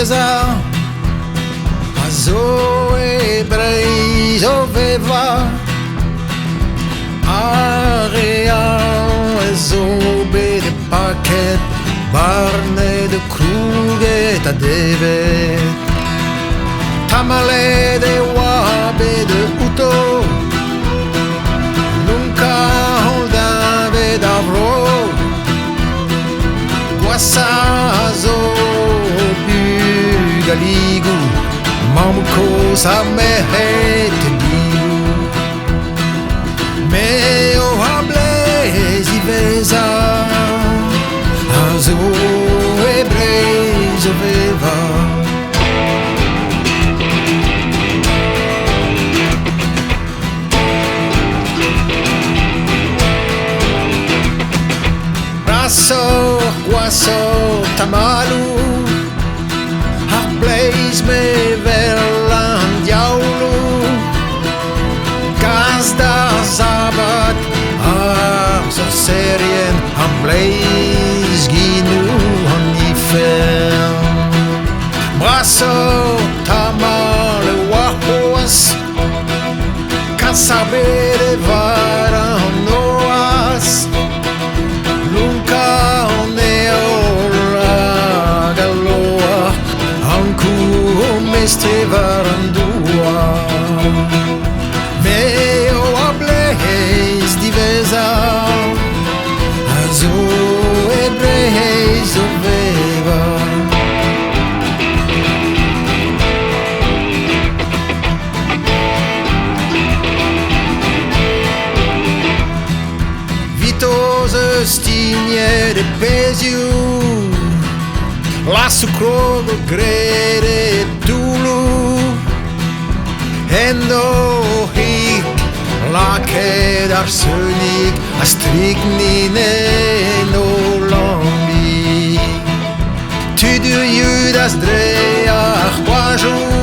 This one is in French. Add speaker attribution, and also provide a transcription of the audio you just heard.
Speaker 1: diveza a zo ebreis oveva areal zo be de paquet barne de kruget a devet tamale de wabe de uto nunca holdave davro guassazo bugaligu mamko sa mehete diu me o hables iveza azo ebreis oveva Guasso tamalu Hableis me verlan diaulu Gazda zabat so serien Hableis ginu hanifer Brasso tamale wahos Cansabere varan noas Varandua Meo hableis diveza Azo ebreis oveva Vitose stigne de pesiu La sucrogo grede tulu Endo hic laced arsenic a strychnine no lambi Tu du judas dreach quajum